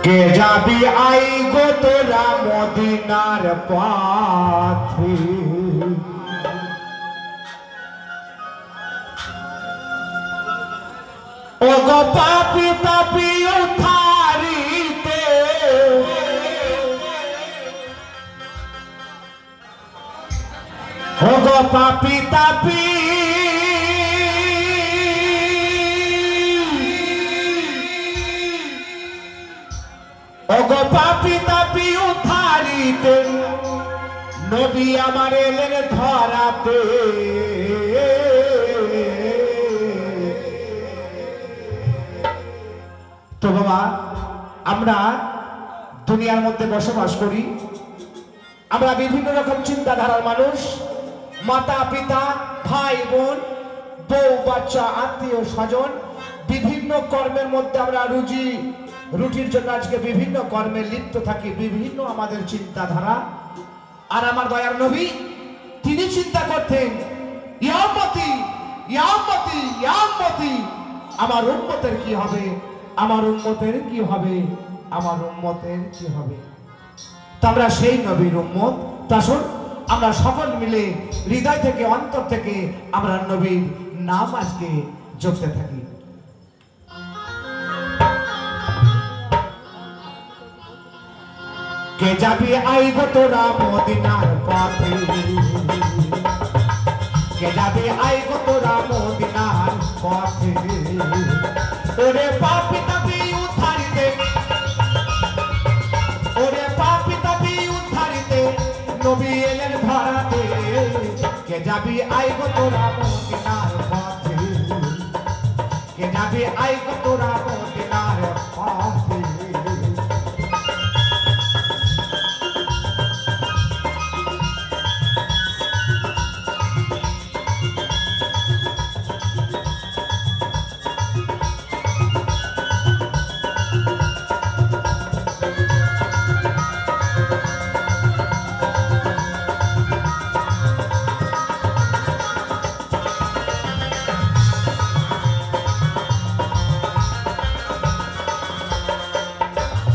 কে যাবি I go তোরা মদিনার পথে ও গো পাপি পাপি উঠারিতে ও গো পাপি তাপি ওগো পাপি তাপি উঠারিতে নবী আমার এলেন ধরাতে তো বাবা আমরা দুনিয়ার মধ্যে বসবাস করি আমরা বিভিন্ন রকম চিন্তাধারার মানুষ মাতা পিতা ভাই বোন বউ বাচ্চা আত্মীয় স্বজন বিভিন্ন কর্মের মধ্যে আমরা রুটির জন্য আজকে বিভিন্ন কর্মে লিপ্ত থাকি বিভিন্ন আমাদের চিন্তাধারা আর আমার দয়ার নবী তিনি চিন্তা করতেন ইয়ামতি ইয়ামতি ইয়ামতি আমার উম্মতের কি হবে আমার উম্মতের কি হবে আমার উম্মতের কি হবে তো আমরা সেই নবীর উম্মত তা শুন আমরা সকল মিলে হৃদয় থেকে অন্তর থেকে আমরা নবীর নাম আজকে জপতে থাকি কে যাবি আই গো তোরা মদিনার পথে কে যাবি আই গো তোরা মদিনার পথে ওরে পাপি তাপি উদ্ধারিতে ওরে পাপি তাপি উদ্ধারিতে নবী এলেন ধরাতে কে যাবি আই গো তোরা মদিনার পথে কে যাবি আই গো তোরা মদিনার পথে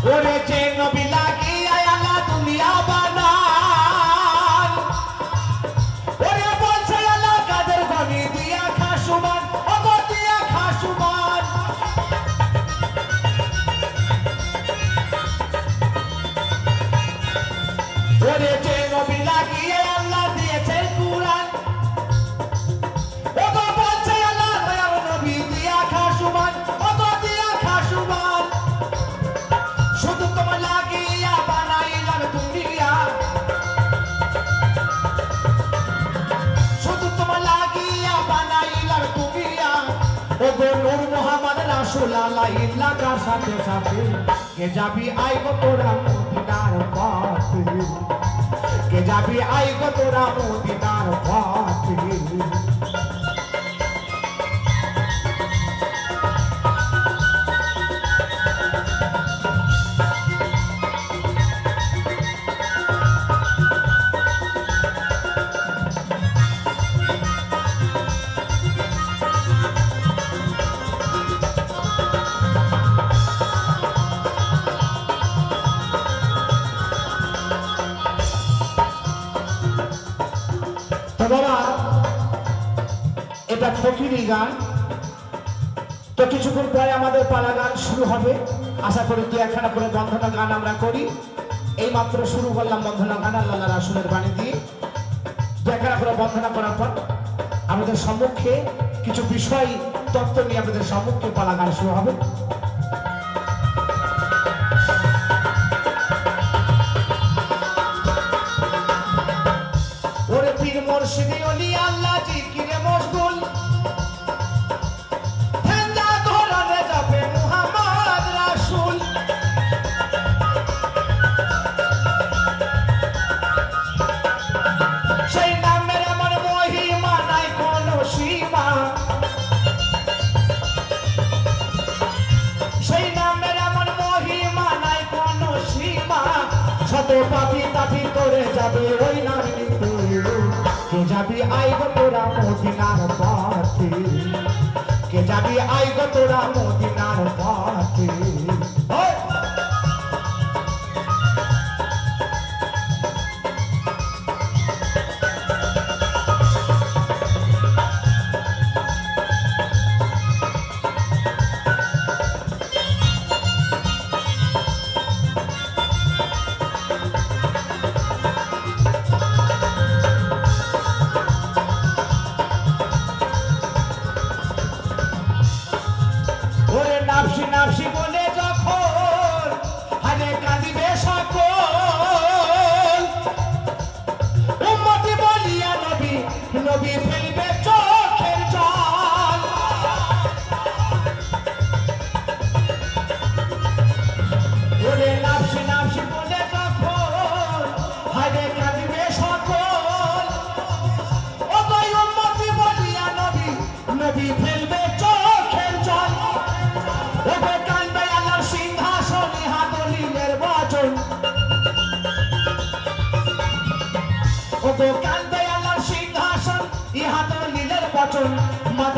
ওরে যে নবী লাগিয়া আল্লাহ দুনিয়া বানান ওরে বলছে আল্লাহ কাদের গনি দিয়া খাসুমান ওগো দিয়া খাসুমান ওরে যে নবী লাগিয়া আল্লাহ দিয়েছে কুরআন ওগো বলছে আল্লাহ দয়ার নবী দিয়া খাসুমান ওগো দিয়া খাসুমান শুধু তোমার লাগিয়া বানাইলাম দুনিয়া শুধু তোমার লাগিয়া বানাইলাম দুনিয়া ওগো নূর মুহাম্মদ রাসূলুল্লাহ ইল্লাকার সাথে সাথে কে যাবি আই গো তোরা মদিনার পথে কে যাবি আই গো তোরা মদিনার পথে বাবা এটা ফকিরি গান তো কিছুক্ষণ পরে আমাদের পালা গান শুরু হবে আশা করি দু একখানা করে বন্ধনা গান আমরা করি এই মাত্র শুরু করলাম বন্ধনা গান আল্লাহ রাসূলের বাণী দিয়ে দু একখানা করে বন্ধনা করার পর আমাদের সম্মুখে কিছু বিষয় তত্ত্ব নিয়ে আমাদের সম্মুখে পালা গান শুরু হবে মুর্শিদি ওলি আল্লাহ জিকিরে মশগুল ঠান্ডা ধরনে যাবে মুহাম্মদ রাসূল সেই নামের এমন মহিমা নাই কোনো সীমা সেই নামের এমন মহিমা নাই কোনো সীমা শত পাপি তাপি করে যাবে ওই নাম নিতে কে যাবি আই গো তোরা মদিনার পথে কে যাবি আই গো তোরা মদিনার পথে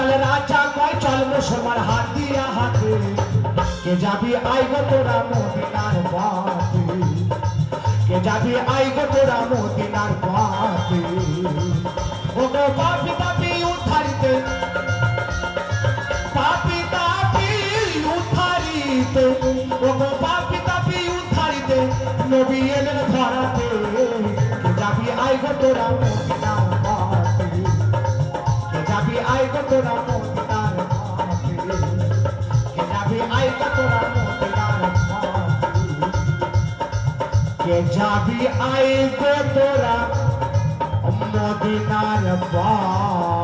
চল রাজা কয় চল মুসলমান হাত দিয়া হাতে কে যাবি আই গো তোরা মদিনার পথে কে যাবি আই গো তোরা মদিনার পথে ও গো পাপি তাপি উদ্ধারিতে পাপি তাপি উদ্ধারিতে ও গো পাপি তাপি উদ্ধারিতে নবী এলেন ধরাতে কে যাবি আই গো তোরা মদিনার পথে কে যাবি আই গো তোরা মদিনার পথে কে যাবি আই গো তোরা মদিনার পথে কে যাবি আই গো তোরা মদিনার পথে